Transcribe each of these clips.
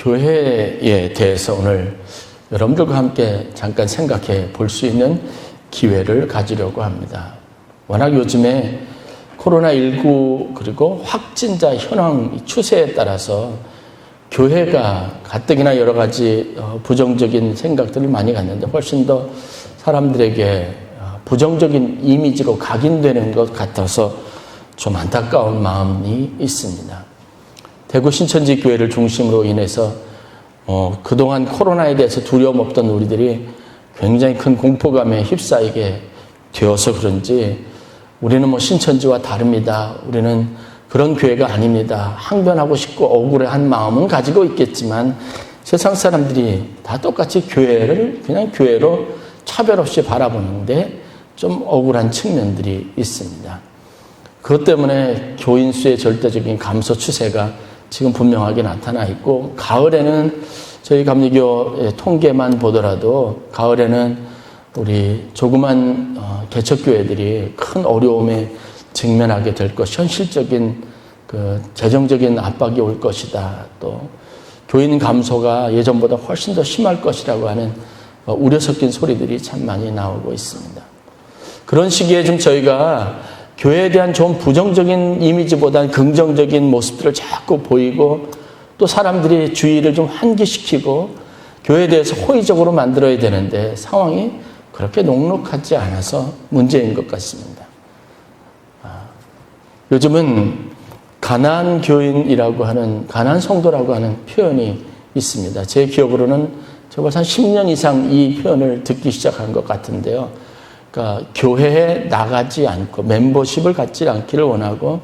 교회에 대해서 오늘 여러분들과 함께 잠깐 생각해 볼 수 있는 기회를 가지려고 합니다. 워낙 요즘에 코로나19 그리고 확진자 현황 추세에 따라서 교회가 가뜩이나 여러 가지 부정적인 생각들을 많이 갖는데 훨씬 더 사람들에게 부정적인 이미지로 각인되는 것 같아서 좀 안타까운 마음이 있습니다. 대구 신천지 교회를 중심으로 인해서 그동안 코로나에 대해서 두려움 없던 우리들이 굉장히 큰 공포감에 휩싸이게 되어서 그런지 우리는 신천지와 다릅니다. 우리는 그런 교회가 아닙니다. 항변하고 싶고 억울한 마음은 가지고 있겠지만 세상 사람들이 다 똑같이 교회를 그냥 교회로 차별 없이 바라보는데 좀 억울한 측면들이 있습니다. 그것 때문에 교인 수의 절대적인 감소 추세가 지금 분명하게 나타나 있고, 가을에는 저희 감리교 통계만 보더라도 가을에는 우리 조그만 개척교회들이 큰 어려움에 직면하게 될 것, 현실적인 재정적인 압박이 올 것이다. 또 교인 감소가 예전보다 훨씬 더 심할 것이라고 하는 우려 섞인 소리들이 참 많이 나오고 있습니다. 그런 시기에 좀 저희가 교회에 대한 좀 부정적인 이미지보다는 긍정적인 모습들을 자꾸 보이고, 또 사람들이 주의를 좀 환기시키고 교회에 대해서 호의적으로 만들어야 되는데 상황이 그렇게 녹록하지 않아서 문제인 것 같습니다. 요즘은 가난한 교인이라고 하는, 가난한 성도라고 하는 표현이 있습니다. 제 기억으로는 제가 한 10년 이상 이 표현을 듣기 시작한 것 같은데요. 그러니까 교회에 나가지 않고 멤버십을 갖지 않기를 원하고,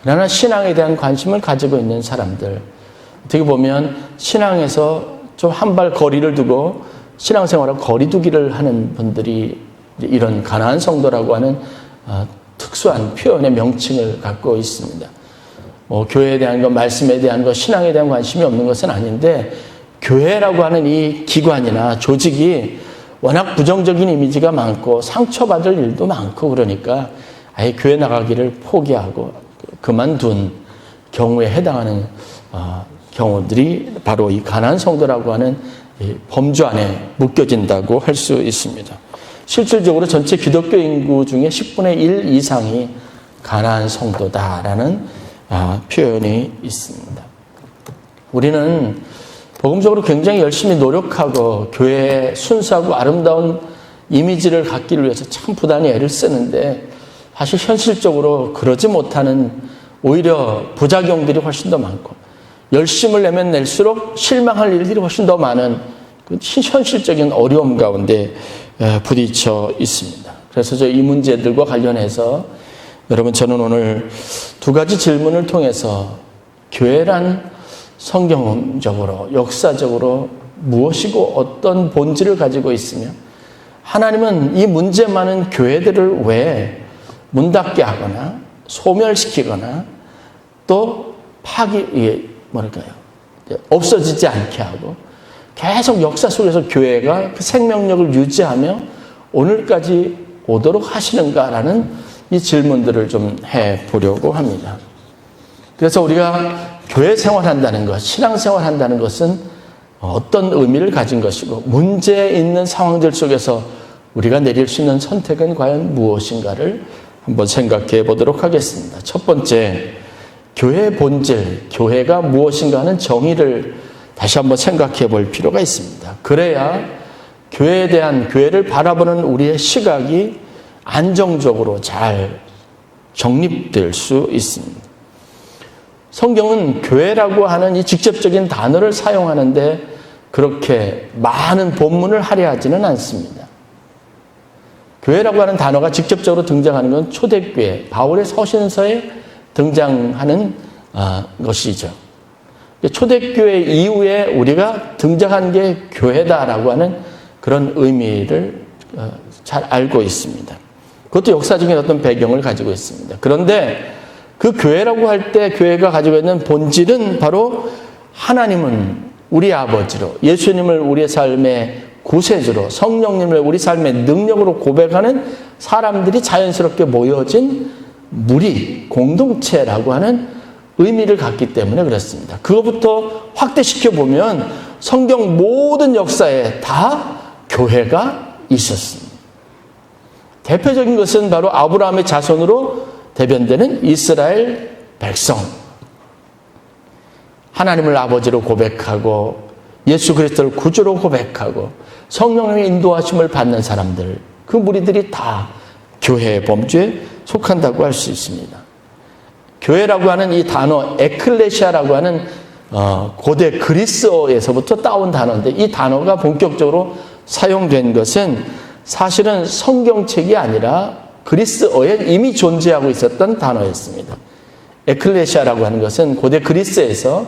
그러나 신앙에 대한 관심을 가지고 있는 사람들, 어떻게 보면 신앙에서 좀 한 발 거리를 두고 신앙생활하고 거리두기를 하는 분들이 이런 가난한 성도라고 하는 특수한 표현의 명칭을 갖고 있습니다. 교회에 대한 것, 말씀에 대한 것, 신앙에 대한 관심이 없는 것은 아닌데, 교회라고 하는 이 기관이나 조직이 워낙 부정적인 이미지가 많고 상처받을 일도 많고 그러니까 아예 교회 나가기를 포기하고 그만둔 경우에 해당하는 경우들이 바로 이 가난한 성도라고 하는 이 범주 안에 묶여진다고 할 수 있습니다. 실질적으로 전체 기독교 인구 중에 10분의 1 이상이 가난한 성도다라는 표현이 있습니다. 우리는 복음적으로 굉장히 열심히 노력하고 교회에 순수하고 아름다운 이미지를 갖기를 위해서 참 부단히 애를 쓰는데, 사실 현실적으로 그러지 못하는 오히려 부작용들이 훨씬 더 많고, 열심을 내면 낼수록 실망할 일들이 훨씬 더 많은 현실적인 어려움 가운데 부딪혀 있습니다. 그래서 이 문제들과 관련해서 여러분, 저는 오늘 두 가지 질문을 통해서 교회란 성경적으로, 역사적으로 무엇이고 어떤 본질을 가지고 있으며, 하나님은 이 문제 많은 교회들을 왜 문 닫게 하거나 소멸시키거나 또 없어지지 않게 하고 계속 역사 속에서 교회가 그 생명력을 유지하며 오늘까지 오도록 하시는가라는 이 질문들을 좀 해보려고 합니다. 그래서 우리가 교회 생활한다는 것, 신앙생활한다는 것은 어떤 의미를 가진 것이고, 문제 있는 상황들 속에서 우리가 내릴 수 있는 선택은 과연 무엇인가를 한번 생각해 보도록 하겠습니다. 첫 번째, 교회의 본질, 교회가 무엇인가 하는 정의를 다시 한번 생각해 볼 필요가 있습니다. 그래야 교회를 바라보는 우리의 시각이 안정적으로 잘 정립될 수 있습니다. 성경은 교회라고 하는 이 직접적인 단어를 사용하는데 그렇게 많은 본문을 할애하지는 않습니다. 교회라고 하는 단어가 직접적으로 등장하는 건 초대교회, 바울의 서신서에 등장하는 것이죠. 초대교회 이후에 우리가 등장한 게 교회다라고 하는 그런 의미를 잘 알고 있습니다. 그것도 역사적인 어떤 배경을 가지고 있습니다. 그런데 그 교회라고 할 때 교회가 가지고 있는 본질은 바로 하나님은 우리 아버지로, 예수님을 우리의 삶의 구세주로, 성령님을 우리 삶의 능력으로 고백하는 사람들이 자연스럽게 모여진 무리, 공동체라고 하는 의미를 갖기 때문에 그렇습니다. 그것부터 확대시켜 보면 성경 모든 역사에 다 교회가 있었습니다. 대표적인 것은 바로 아브라함의 자손으로 대변되는 이스라엘 백성. 하나님을 아버지로 고백하고 예수 그리스도를 구주로 고백하고 성령의 인도하심을 받는 사람들, 그 무리들이 다 교회의 범주에 속한다고 할 수 있습니다. 교회라고 하는 이 단어, 에클레시아라고 하는 고대 그리스어에서부터 따온 단어인데, 이 단어가 본격적으로 사용된 것은 사실은 성경책이 아니라 그리스어에 이미 존재하고 있었던 단어였습니다. 에클레시아라고 하는 것은 고대 그리스에서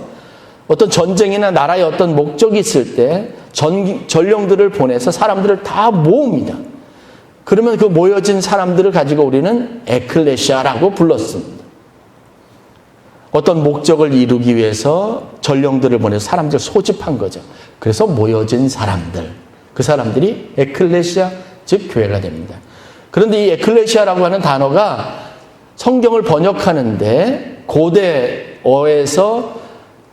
어떤 전쟁이나 나라의 어떤 목적이 있을 때 전령들을 보내서 사람들을 다 모읍니다. 그러면 그 모여진 사람들을 가지고 우리는 에클레시아라고 불렀습니다. 어떤 목적을 이루기 위해서 전령들을 보내서 사람들을 소집한 거죠. 그래서 모여진 사람들, 그 사람들이 에클레시아, 즉 교회가 됩니다. 그런데 이 에클레시아라고 하는 단어가 성경을 번역하는데, 고대어에서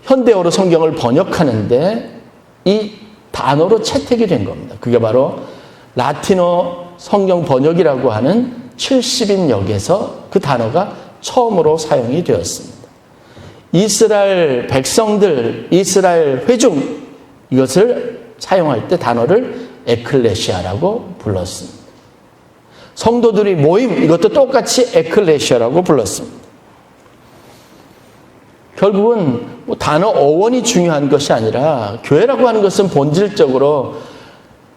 현대어로 성경을 번역하는데 이 단어로 채택이 된 겁니다. 그게 바로 라틴어 성경 번역이라고 하는 70인역에서 그 단어가 처음으로 사용이 되었습니다. 이스라엘 백성들, 이스라엘 회중, 이것을 사용할 때 단어를 에클레시아라고 불렀습니다. 성도들이 모임, 이것도 똑같이 에클레시아라고 불렀습니다. 결국은 단어 어원이 중요한 것이 아니라 교회라고 하는 것은 본질적으로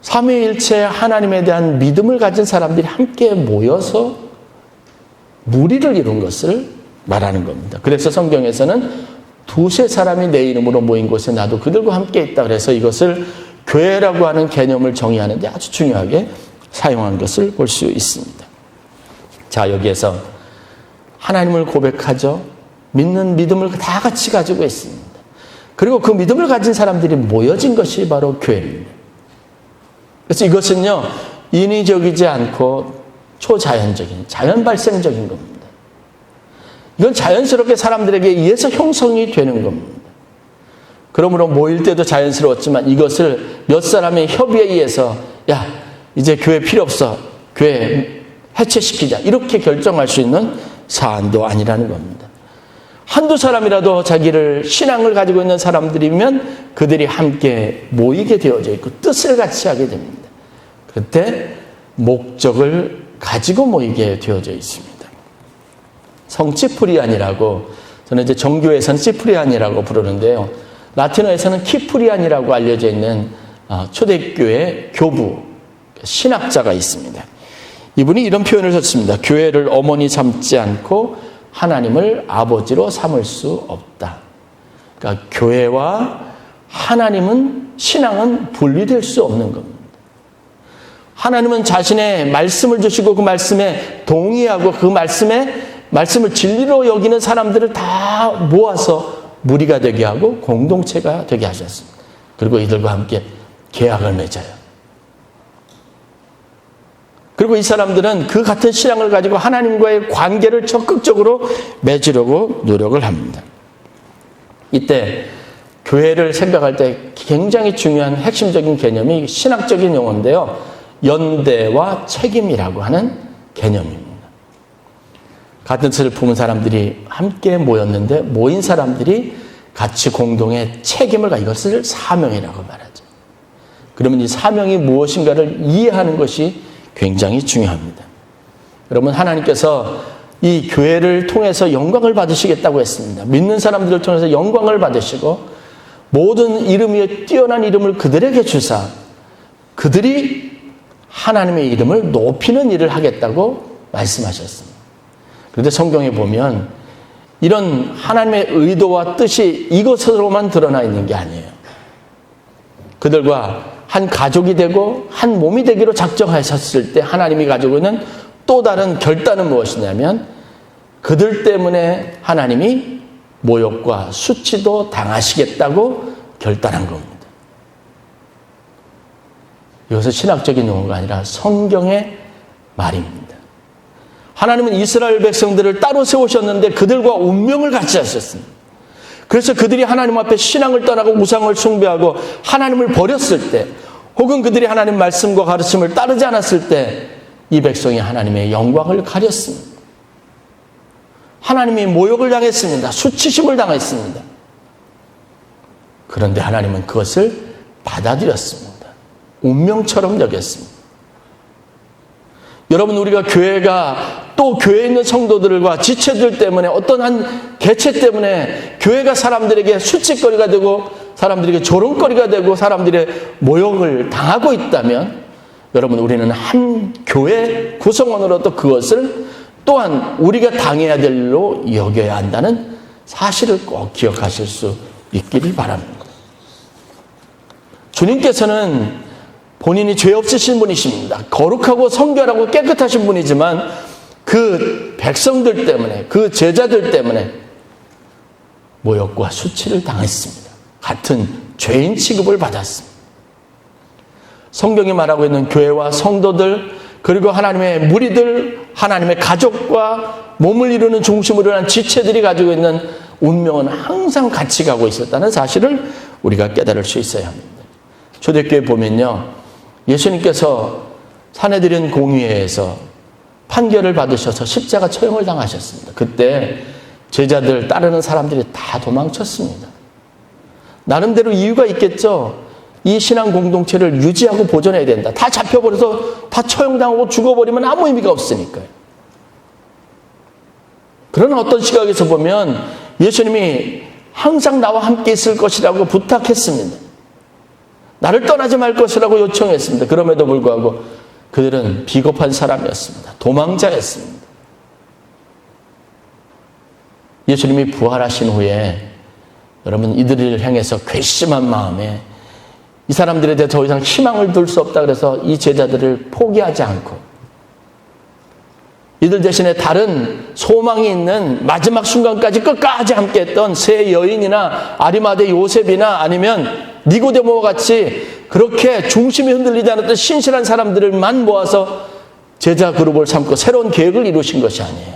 삼위일체 하나님에 대한 믿음을 가진 사람들이 함께 모여서 무리를 이룬 것을 말하는 겁니다. 그래서 성경에서는 두세 사람이 내 이름으로 모인 곳에 나도 그들과 함께 있다. 그래서 이것을 교회라고 하는 개념을 정의하는 데 아주 중요하게 사용한 것을 볼 수 있습니다. 자, 여기에서 하나님을 고백하죠. 믿는 믿음을 다 같이 가지고 있습니다. 그리고 그 믿음을 가진 사람들이 모여진 것이 바로 교회입니다. 그래서 이것은요, 인위적이지 않고 초자연적인, 자연 발생적인 겁니다. 이건 자연스럽게 사람들에게 의해서 형성이 되는 겁니다. 그러므로 모일 때도 자연스러웠지만 이것을 몇 사람의 협의에 의해서 야, 이제 교회 필요 없어, 교회 해체시키자, 이렇게 결정할 수 있는 사안도 아니라는 겁니다. 한두 사람이라도 자기를 신앙을 가지고 있는 사람들이면 그들이 함께 모이게 되어져 있고 뜻을 같이 하게 됩니다. 그때 목적을 가지고 모이게 되어져 있습니다. 성치프리안이라고, 저는 이제 정교에서는 시프리안이라고 부르는데요. 라틴어에서는 키프리안이라고 알려져 있는 초대교회 교부, 신학자가 있습니다. 이분이 이런 표현을 썼습니다. 교회를 어머니 삼지 않고 하나님을 아버지로 삼을 수 없다. 그러니까 교회와 하나님은, 신앙은 분리될 수 없는 겁니다. 하나님은 자신의 말씀을 주시고 그 말씀에 동의하고 그 말씀을 진리로 여기는 사람들을 다 모아서 무리가 되게 하고 공동체가 되게 하셨습니다. 그리고 이들과 함께 계약을 맺어요. 그리고 이 사람들은 그 같은 신앙을 가지고 하나님과의 관계를 적극적으로 맺으려고 노력을 합니다. 이때 교회를 생각할 때 굉장히 중요한 핵심적인 개념이 신학적인 용어인데요. 연대와 책임이라고 하는 개념입니다. 같은 뜻을 품은 사람들이 함께 모였는데 모인 사람들이 같이 공동의 책임을 가지고 이것을 사명이라고 말하죠. 그러면 이 사명이 무엇인가를 이해하는 것이 굉장히 중요합니다. 여러분, 하나님께서 이 교회를 통해서 영광을 받으시겠다고 했습니다. 믿는 사람들을 통해서 영광을 받으시고 모든 이름 위에 뛰어난 이름을 그들에게 주사 그들이 하나님의 이름을 높이는 일을 하겠다고 말씀하셨습니다. 그런데 성경에 보면 이런 하나님의 의도와 뜻이 이것으로만 드러나 있는 게 아니에요. 그들과 한 가족이 되고 한 몸이 되기로 작정하셨을 때 하나님이 가지고 있는 또 다른 결단은 무엇이냐면 그들 때문에 하나님이 모욕과 수치도 당하시겠다고 결단한 겁니다. 이것은 신학적인 용어가 아니라 성경의 말입니다. 하나님은 이스라엘 백성들을 따로 세우셨는데 그들과 운명을 같이 하셨습니다. 그래서 그들이 하나님 앞에 신앙을 떠나고 우상을 숭배하고 하나님을 버렸을 때, 혹은 그들이 하나님 말씀과 가르침을 따르지 않았을 때 이 백성이 하나님의 영광을 가렸습니다. 하나님이 모욕을 당했습니다. 수치심을 당했습니다. 그런데 하나님은 그것을 받아들였습니다. 운명처럼 여겼습니다. 여러분, 우리가 교회가 또 교회에 있는 성도들과 지체들 때문에, 어떤 한 개체 때문에 교회가 사람들에게 수치거리가 되고 사람들에게 조롱거리가 되고 사람들의 모욕을 당하고 있다면, 여러분, 우리는 한 교회 구성원으로도 그것을 또한 우리가 당해야 될 일로 여겨야 한다는 사실을 꼭 기억하실 수 있기를 바랍니다. 주님께서는 본인이 죄 없으신 분이십니다. 거룩하고 성결하고 깨끗하신 분이지만 그 백성들 때문에, 그 제자들 때문에 모욕과 수치를 당했습니다. 같은 죄인 취급을 받았습니다. 성경이 말하고 있는 교회와 성도들, 그리고 하나님의 무리들, 하나님의 가족과 몸을 이루는 중심으로 한 지체들이 가지고 있는 운명은 항상 같이 가고 있었다는 사실을 우리가 깨달을 수 있어야 합니다. 초대교회 보면요, 예수님께서 산헤드린 공의회에서 판결을 받으셔서 십자가 처형을 당하셨습니다. 그때 제자들 따르는 사람들이 다 도망쳤습니다. 나름대로 이유가 있겠죠. 이 신앙 공동체를 유지하고 보존해야 된다. 다 잡혀버려서 다 처형당하고 죽어버리면 아무 의미가 없으니까요. 그러나 어떤 시각에서 보면 예수님이 항상 나와 함께 있을 것이라고 부탁했습니다. 나를 떠나지 말 것이라고 요청했습니다. 그럼에도 불구하고 그들은 비겁한 사람이었습니다. 도망자였습니다. 예수님이 부활하신 후에 여러분, 이들을 향해서 괘씸한 마음에 이 사람들에 대해 더 이상 희망을 둘 수 없다 그래서 이 제자들을 포기하지 않고 이들 대신에 다른 소망이 있는 마지막 순간까지 끝까지 함께했던 세 여인이나 아리마대 요셉이나 아니면 니고데모와 같이 그렇게 중심이 흔들리지 않았던 신실한 사람들만 모아서 제자 그룹을 삼고 새로운 계획을 이루신 것이 아니에요.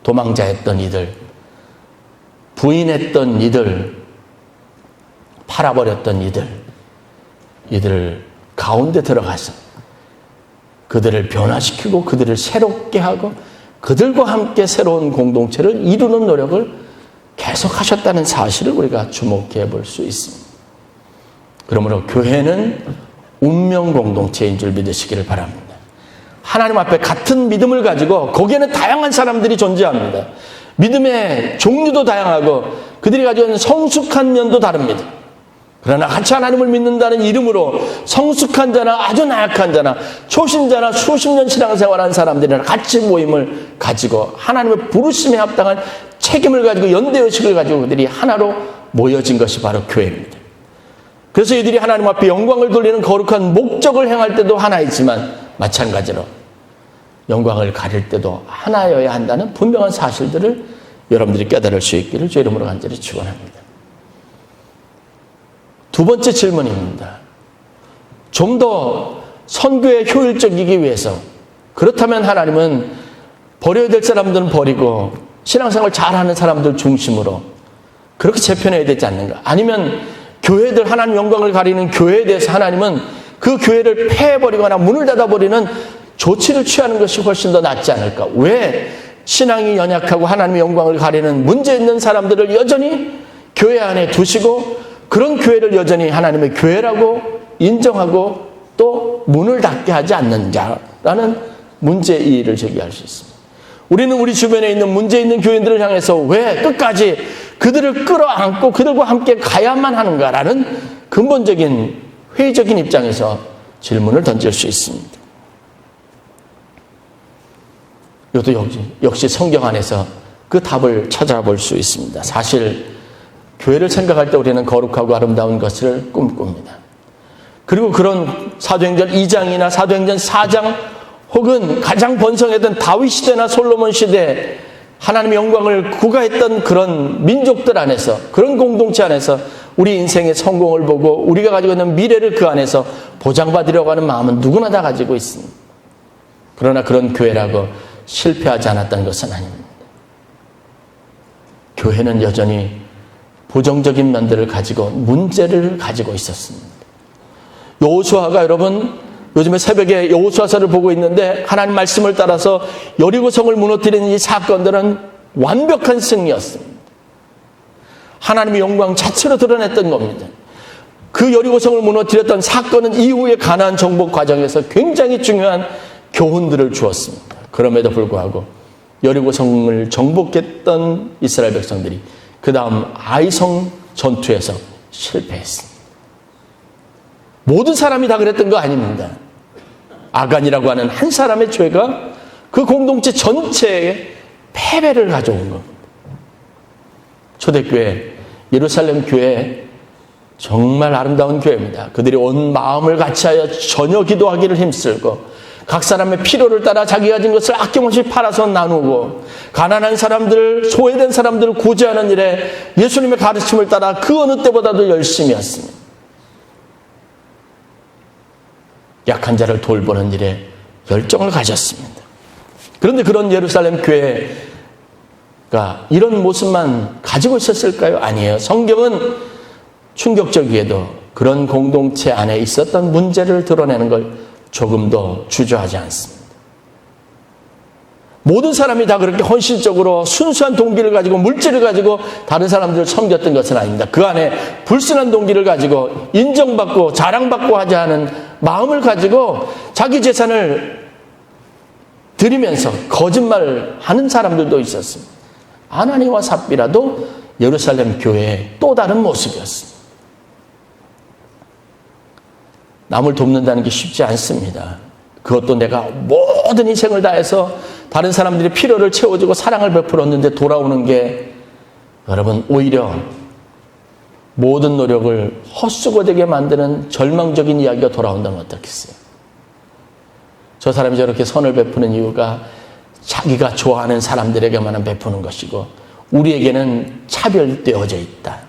도망자였던 이들, 부인했던 이들, 팔아버렸던 이들 가운데 들어가서 그들을 변화시키고 그들을 새롭게 하고 그들과 함께 새로운 공동체를 이루는 노력을 계속하셨다는 사실을 우리가 주목해 볼 수 있습니다. 그러므로 교회는 운명 공동체인 줄 믿으시기를 바랍니다. 하나님 앞에 같은 믿음을 가지고 거기에는 다양한 사람들이 존재합니다. 믿음의 종류도 다양하고 그들이 가지고 있는 성숙한 면도 다릅니다. 그러나 같이 하나님을 믿는다는 이름으로 성숙한 자나 아주 나약한 자나 초신자나 수십 년 신앙생활한 사람들이랑 같이 모임을 가지고 하나님의 부르심에 합당한 책임을 가지고 연대의식을 가지고 그들이 하나로 모여진 것이 바로 교회입니다. 그래서 이들이 하나님 앞에 영광을 돌리는 거룩한 목적을 행할 때도 하나이지만 마찬가지로 영광을 가릴 때도 하나여야 한다는 분명한 사실들을 여러분들이 깨달을 수 있기를 주의 이름으로 간절히 축원합니다. 두 번째 질문입니다. 좀 더 선교에 효율적이기 위해서, 그렇다면 하나님은 버려야 될 사람들은 버리고 신앙생활 잘하는 사람들 중심으로 그렇게 재편해야 되지 않는가? 아니면 교회들, 하나님 영광을 가리는 교회에 대해서 하나님은 그 교회를 폐해버리거나 문을 닫아버리는 조치를 취하는 것이 훨씬 더 낫지 않을까? 왜 신앙이 연약하고 하나님의 영광을 가리는 문제 있는 사람들을 여전히 교회 안에 두시고 그런 교회를 여전히 하나님의 교회라고 인정하고 또 문을 닫게 하지 않는자라는 문제의의를 제기할 수 있습니다. 우리는 우리 주변에 있는 문제 있는 교인들을 향해서 왜 끝까지 그들을 끌어안고 그들과 함께 가야만 하는가라는 근본적인 회의적인 입장에서 질문을 던질 수 있습니다. 이것도 역시 성경 안에서 그 답을 찾아볼 수 있습니다. 사실 교회를 생각할 때 우리는 거룩하고 아름다운 것을 꿈꿉니다. 그리고 그런 사도행전 2장이나 사도행전 4장 혹은 가장 번성했던 다윗 시대나 솔로몬 시대 하나님의 영광을 구가했던 그런 민족들 안에서, 그런 공동체 안에서 우리 인생의 성공을 보고 우리가 가지고 있는 미래를 그 안에서 보장받으려고 하는 마음은 누구나 다 가지고 있습니다. 그러나 그런 교회라고 실패하지 않았다는 것은 아닙니다. 교회는 여전히 부정적인 면들을 가지고 문제를 가지고 있었습니다. 여호수아가 여러분 요즘에 새벽에 여호수아서를 보고 있는데 하나님 말씀을 따라서 여리고성을 무너뜨리는 이 사건들은 완벽한 승리였습니다. 하나님의 영광 자체로 드러냈던 겁니다. 그 여리고성을 무너뜨렸던 사건은 이후의 가나안 정복 과정에서 굉장히 중요한 교훈들을 주었습니다. 그럼에도 불구하고 여리고성을 정복했던 이스라엘 백성들이 그 다음 아이성 전투에서 실패했습니다. 모든 사람이 다 그랬던 거 아닙니다. 아간이라고 하는 한 사람의 죄가 그 공동체 전체에 패배를 가져온 겁니다. 초대교회, 예루살렘 교회 정말 아름다운 교회입니다. 그들이 온 마음을 같이하여 전혀 기도하기를 힘쓸고 각 사람의 필요를 따라 자기가 가진 것을 아낌없이 팔아서 나누고 가난한 사람들, 소외된 사람들을 구제하는 일에 예수님의 가르침을 따라 그 어느 때보다도 열심히 했습니다. 약한 자를 돌보는 일에 열정을 가졌습니다. 그런데 그런 예루살렘 교회가 이런 모습만 가지고 있었을까요? 아니에요. 성경은 충격적이게도 그런 공동체 안에 있었던 문제를 드러내는 걸 조금도 주저하지 않습니다. 모든 사람이 다 그렇게 헌신적으로 순수한 동기를 가지고 물질을 가지고 다른 사람들을 섬겼던 것은 아닙니다. 그 안에 불순한 동기를 가지고 인정받고 자랑받고 하지 않은 마음을 가지고 자기 재산을 드리면서 거짓말하는 사람들도 있었습니다. 아나니와 삽비라도 예루살렘 교회의 또 다른 모습이었습니다. 남을 돕는다는 게 쉽지 않습니다. 그것도 내가 모든 희생을 다해서 다른 사람들의 필요를 채워주고 사랑을 베풀었는데 돌아오는 게 여러분 오히려 모든 노력을 헛수고되게 만드는 절망적인 이야기가 돌아온다면 어떻겠어요? 저 사람이 저렇게 선을 베푸는 이유가 자기가 좋아하는 사람들에게만 베푸는 것이고 우리에게는 차별되어져 있다.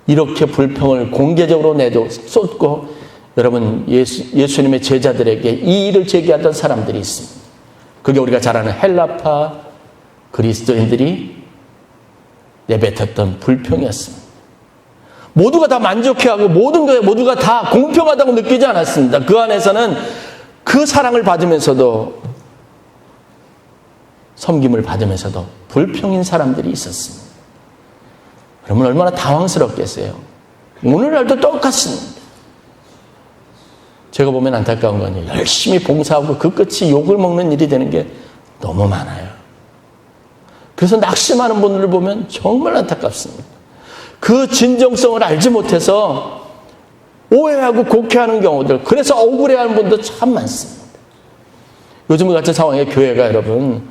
이렇게 불평을 공개적으로 쏟고 여러분 예수님의 제자들에게 이 일을 제기하던 사람들이 있습니다. 그게 우리가 잘 아는 헬라파 그리스도인들이 내뱉었던 불평이었습니다. 모두가 다 만족해하고 모두가 다 공평하다고 느끼지 않았습니다. 그 안에서는 그 사랑을 받으면서도 섬김을 받으면서도 불평인 사람들이 있었습니다. 여러분 얼마나 당황스럽겠어요. 오늘날도 똑같습니다. 제가 보면 안타까운 건 열심히 봉사하고 그 끝이 욕을 먹는 일이 되는 게 너무 많아요. 그래서 낙심하는 분들을 보면 정말 안타깝습니다. 그 진정성을 알지 못해서 오해하고 곡해하는 경우들, 그래서 억울해하는 분도 참 많습니다. 요즘 같은 상황에 교회가 여러분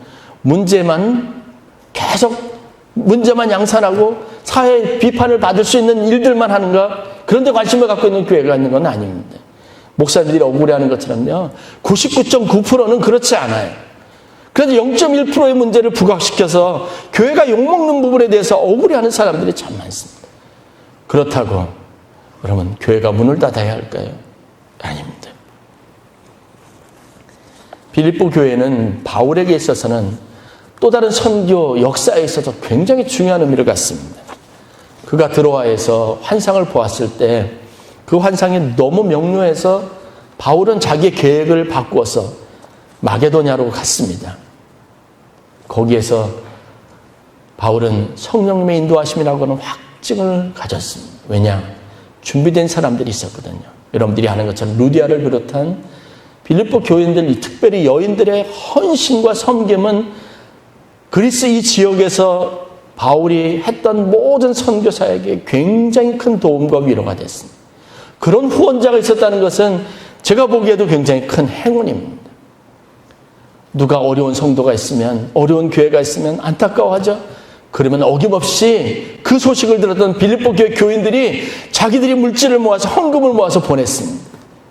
계속 문제만 양산하고 사회 비판을 받을 수 있는 일들만 하는가? 그런데 관심을 갖고 있는 교회가 있는 건 아닙니다. 목사님들이 억울해하는 것처럼요 99.9%는 그렇지 않아요. 그래도 0.1%의 문제를 부각시켜서 교회가 욕먹는 부분에 대해서 억울해하는 사람들이 참 많습니다. 그렇다고 그러면 교회가 문을 닫아야 할까요? 아닙니다. 빌립보 교회는 바울에게 있어서는 또 다른 선교 역사에 있어서 굉장히 중요한 의미를 갖습니다. 그가 드로아에서 환상을 보았을 때 그 환상이 너무 명료해서 바울은 자기의 계획을 바꾸어서 마게도냐로 갔습니다. 거기에서 바울은 성령님의 인도하심이라고 하는 확증을 가졌습니다. 왜냐? 준비된 사람들이 있었거든요. 여러분들이 아는 것처럼 루디아를 비롯한 빌립보 교인들, 특별히 여인들의 헌신과 섬김은 그리스 이 지역에서 바울이 했던 모든 선교사에게 굉장히 큰 도움과 위로가 됐습니다. 그런 후원자가 있었다는 것은 제가 보기에도 굉장히 큰 행운입니다. 누가 어려운 성도가 있으면, 어려운 교회가 있으면 안타까워하죠. 그러면 어김없이 그 소식을 들었던 빌립보 교회 교인들이 자기들이 물질을 모아서 헌금을 모아서 보냈습니다.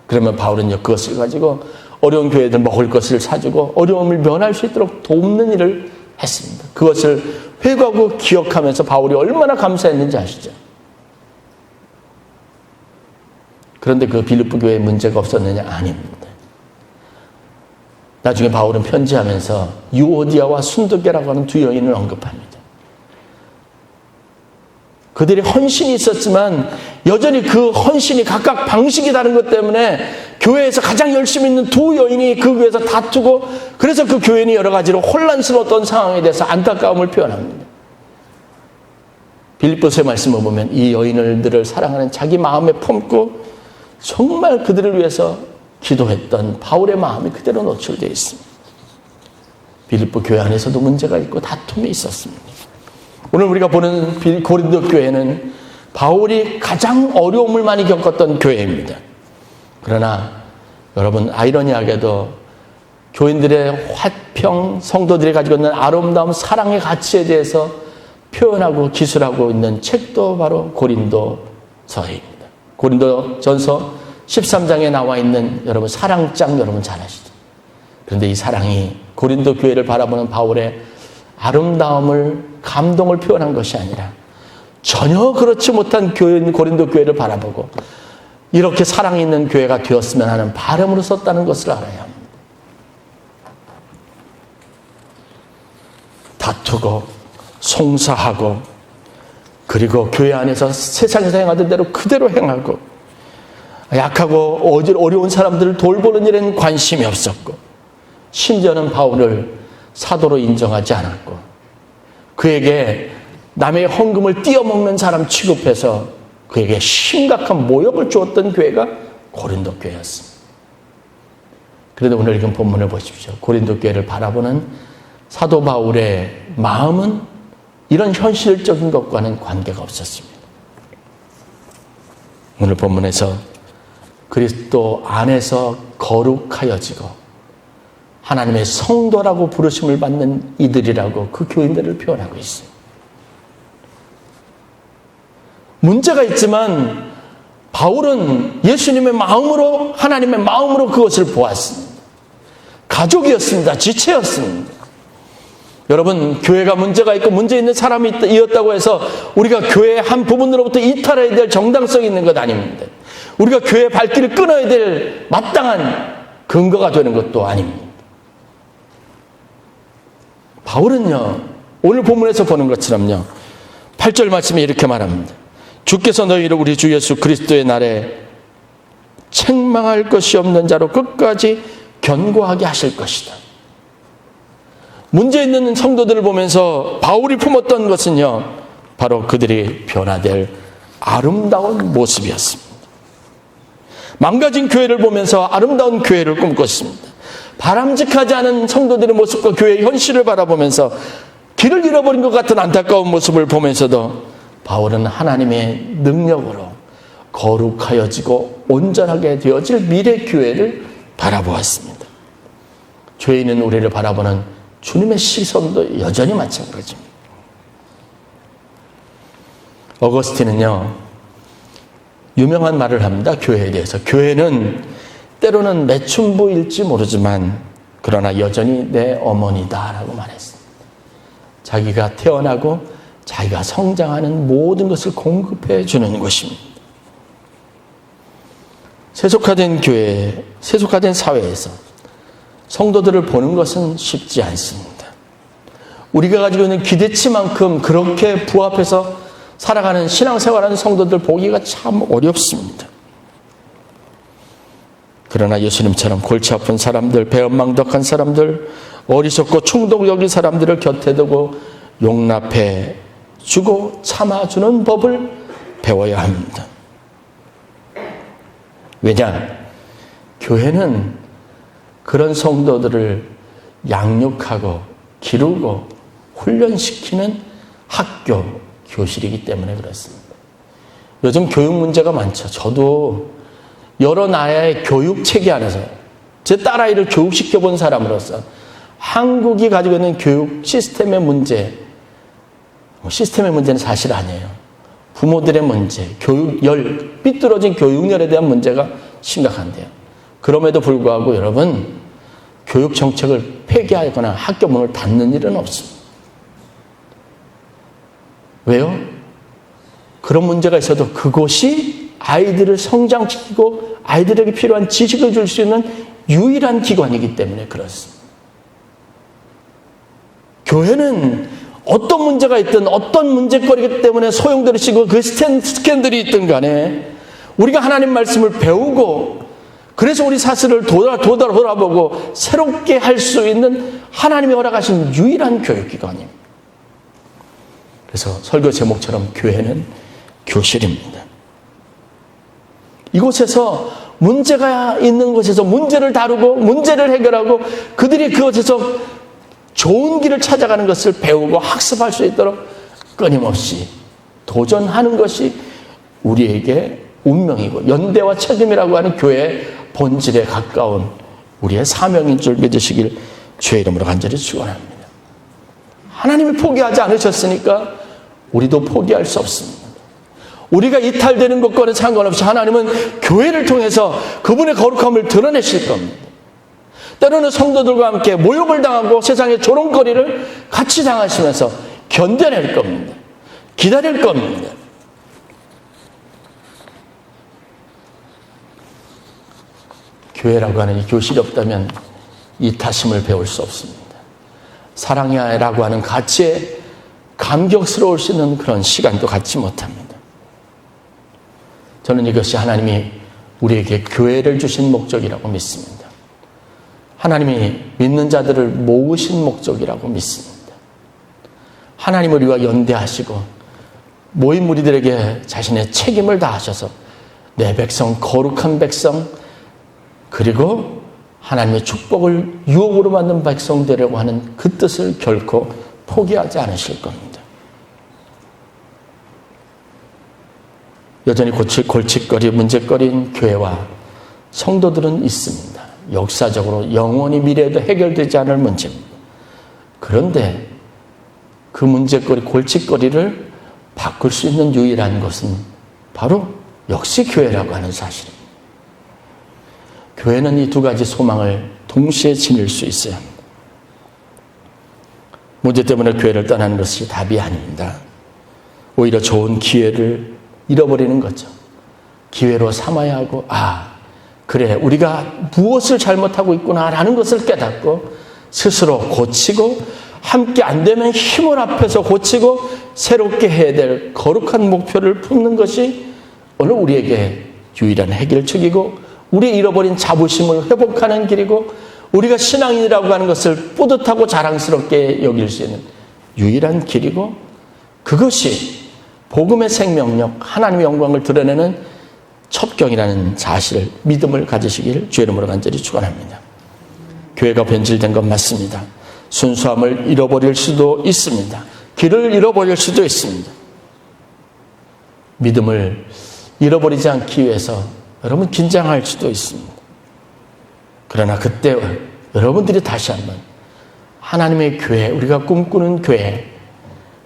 그러면 바울은요 그것을 가지고 어려운 교회들 먹을 것을 사주고 어려움을 면할 수 있도록 돕는 일을 했습니다. 그것을 회고하고 기억하면서 바울이 얼마나 감사했는지 아시죠? 그런데 그 빌립보 교회에 문제가 없었느냐? 아닙니다. 나중에 바울은 편지하면서 유오디아와 순두계라고 하는 두 여인을 언급합니다. 그들의 헌신이 있었지만 여전히 그 헌신이 각각 방식이 다른 것 때문에 교회에서 가장 열심히 있는 두 여인이 그 교회에서 다투고, 그래서 그 교인이 여러 가지로 혼란스러웠던 상황에 대해서 안타까움을 표현합니다. 빌립보서의 말씀을 보면 이 여인들을 사랑하는 자기 마음에 품고 정말 그들을 위해서 기도했던 바울의 마음이 그대로 노출되어 있습니다. 빌립보 교회 안에서도 문제가 있고 다툼이 있었습니다. 오늘 우리가 보는 고린도 교회는 바울이 가장 어려움을 많이 겪었던 교회입니다. 그러나 여러분, 아이러니하게도 교인들의 화평, 성도들이 가지고 있는 아름다운 사랑의 가치에 대해서 표현하고 기술하고 있는 책도 바로 고린도서입니다. 고린도전서 13장에 나와 있는 여러분 사랑장 여러분 잘 아시죠? 그런데 이 사랑이 고린도 교회를 바라보는 바울의 아름다움을, 감동을 표현한 것이 아니라 전혀 그렇지 못한 교인 고린도 교회를 바라보고 이렇게 사랑이 있는 교회가 되었으면 하는 바람으로 썼다는 것을 알아야 합니다. 다투고 송사하고, 그리고 교회 안에서 세상에서 행하던 대로 그대로 행하고, 약하고 어려운 사람들을 돌보는 일에는 관심이 없었고, 심지어는 바울을 사도로 인정하지 않았고, 그에게 남의 헌금을 띄어먹는 사람 취급해서 그에게 심각한 모욕을 주었던 교회가 고린도 교회였습니다. 그런데 오늘 읽은 본문을 보십시오. 고린도 교회를 바라보는 사도 바울의 마음은 이런 현실적인 것과는 관계가 없었습니다. 오늘 본문에서 그리스도 안에서 거룩하여지고 하나님의 성도라고 부르심을 받는 이들이라고 그 교인들을 표현하고 있습니다. 문제가 있지만 바울은 예수님의 마음으로, 하나님의 마음으로 그것을 보았습니다. 가족이었습니다. 지체였습니다. 여러분, 교회가 문제가 있고 문제 있는 사람이 이었다고 해서 우리가 교회의 한 부분으로부터 이탈해야 될 정당성이 있는 것 아닙니다. 우리가 교회의 발길을 끊어야 될 마땅한 근거가 되는 것도 아닙니다. 바울은요, 오늘 본문에서 보는 것처럼요, 8절 말씀에 이렇게 말합니다. 주께서 너희를 우리 주 예수 그리스도의 날에 책망할 것이 없는 자로 끝까지 견고하게 하실 것이다. 문제 있는 성도들을 보면서 바울이 품었던 것은요, 바로 그들이 변화될 아름다운 모습이었습니다. 망가진 교회를 보면서 아름다운 교회를 꿈꿨습니다. 바람직하지 않은 성도들의 모습과 교회의 현실을 바라보면서 길을 잃어버린 것 같은 안타까운 모습을 보면서도 바울은 하나님의 능력으로 거룩하여지고 온전하게 되어질 미래 교회를 바라보았습니다. 죄인은 우리를 바라보는 주님의 시선도 여전히 마찬가지입니다. 어거스틴은요, 유명한 말을 합니다. 교회에 대해서. 교회는 때로는 매춘부일지 모르지만 그러나 여전히 내 어머니다라고 말했습니다. 자기가 태어나고 자기가 성장하는 모든 것을 공급해 주는 것입니다. 세속화된 교회, 세속화된 사회에서 성도들을 보는 것은 쉽지 않습니다. 우리가 가지고 있는 기대치만큼 그렇게 부합해서 살아가는 신앙생활하는 성도들 보기가 참 어렵습니다. 그러나 예수님처럼 골치 아픈 사람들, 배은망덕한 사람들, 어리석고 충동적인 사람들을 곁에 두고 용납해 주고 참아주는 법을 배워야 합니다. 왜냐? 교회는 그런 성도들을 양육하고 기르고 훈련시키는 학교, 교실이기 때문에 그렇습니다. 요즘 교육 문제가 많죠. 저도 여러 나라의 교육 체계 안에서 제 딸아이를 교육시켜 본 사람으로서 한국이 가지고 있는 교육 시스템의 문제, 시스템의 문제는 사실 아니에요. 부모들의 문제, 교육열, 삐뚤어진 교육열에 대한 문제가 심각한데요. 그럼에도 불구하고 여러분, 교육 정책을 폐기하거나 학교 문을 닫는 일은 없습니다. 왜요? 그런 문제가 있어도 그곳이 아이들을 성장시키고 아이들에게 필요한 지식을 줄 수 있는 유일한 기관이기 때문에 그렇습니다. 교회는 어떤 문제가 있든 어떤 문제거리기 때문에 소용돌이시고 그 스캔들이 있든 간에 우리가 하나님 말씀을 배우고 그래서 우리 사슬을 돌아보고 새롭게 할 수 있는 하나님이 허락하신 유일한 교육기관입니다. 그래서 설교 제목처럼 교회는 교실입니다. 이곳에서 문제가 있는 곳에서 문제를 다루고 문제를 해결하고 그들이 그곳에서 좋은 길을 찾아가는 것을 배우고 학습할 수 있도록 끊임없이 도전하는 것이 우리에게 운명이고 연대와 책임이라고 하는 교회의 본질에 가까운 우리의 사명인 줄 믿으시길 주의 이름으로 간절히 축원합니다. 하나님이 포기하지 않으셨으니까 우리도 포기할 수 없습니다. 우리가 이탈되는 것과는 상관없이 하나님은 교회를 통해서 그분의 거룩함을 드러내실 겁니다. 때로는 성도들과 함께 모욕을 당하고 세상의 조롱거리를 같이 당하시면서 견뎌낼 겁니다. 기다릴 겁니다. 교회라고 하는 이 교실이 없다면 이타심을 배울 수 없습니다. 사랑이라고 하는 가치에 감격스러울 수 있는 그런 시간도 갖지 못합니다. 저는 이것이 하나님이 우리에게 교회를 주신 목적이라고 믿습니다. 하나님이 믿는 자들을 모으신 목적이라고 믿습니다. 하나님 우리와 연대하시고 모인 무리들에게 자신의 책임을 다하셔서 내 백성, 거룩한 백성, 그리고 하나님의 축복을 유혹으로 만든 백성 되려고 하는 그 뜻을 결코 포기하지 않으실 겁니다. 여전히 골칫거리, 문제거리인 교회와 성도들은 있습니다. 역사적으로 영원히 미래에도 해결되지 않을 문제입니다. 그런데 그 문제거리, 골칫거리를 바꿀 수 있는 유일한 것은 바로 역시 교회라고 하는 사실입니다. 교회는 이 두 가지 소망을 동시에 지닐 수 있어야 합니다. 문제 때문에 교회를 떠나는 것이 답이 아닙니다. 오히려 좋은 기회를 잃어버리는 거죠. 기회로 삼아야 하고, 그래, 우리가 무엇을 잘못하고 있구나라는 것을 깨닫고 스스로 고치고 함께 안 되면 힘을 합해서 고치고 새롭게 해야 될 거룩한 목표를 품는 것이 오늘 우리에게 유일한 해결책이고 우리 잃어버린 자부심을 회복하는 길이고 우리가 신앙인이라고 하는 것을 뿌듯하고 자랑스럽게 여길 수 있는 유일한 길이고 그것이 복음의 생명력, 하나님의 영광을 드러내는 첩경이라는 사실을 믿음을 가지시길 주의 이름으로 간절히 축원합니다. 교회가 변질된 건 맞습니다. 순수함을 잃어버릴 수도 있습니다. 길을 잃어버릴 수도 있습니다. 믿음을 잃어버리지 않기 위해서 여러분 긴장할 수도 있습니다. 그러나 그때 여러분들이 다시 한번 하나님의 교회, 우리가 꿈꾸는 교회,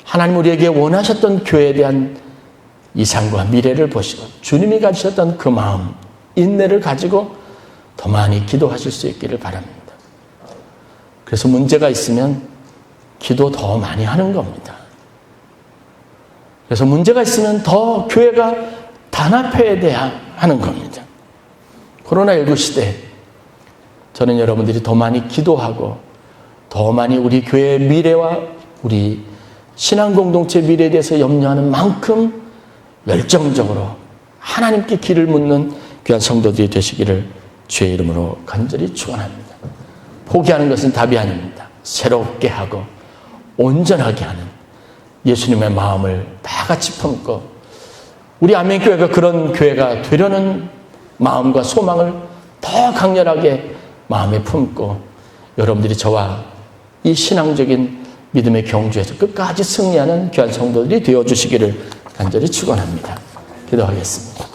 하나님 우리에게 원하셨던 교회에 대한 이상과 미래를 보시고 주님이 가지셨던 그 마음, 인내를 가지고 더 많이 기도하실 수 있기를 바랍니다. 그래서 문제가 있으면 기도 더 많이 하는 겁니다. 그래서 문제가 있으면 더 교회가 단합해야 돼야 하는 겁니다. 코로나19 시대 저는 여러분들이 더 많이 기도하고 더 많이 우리 교회의 미래와 우리 신앙 공동체 미래에 대해서 염려하는 만큼 열정적으로 하나님께 길을 묻는 귀한 성도들이 되시기를 주의 이름으로 간절히 축원합니다. 포기하는 것은 답이 아닙니다. 새롭게 하고 온전하게 하는 예수님의 마음을 다 같이 품고 우리 아멘교회가 그런 교회가 되려는 마음과 소망을 더 강렬하게 마음에 품고 여러분들이 저와 이 신앙적인 믿음의 경주에서 끝까지 승리하는 귀한 성도들이 되어주시기를 간절히 축원합니다. 기도하겠습니다.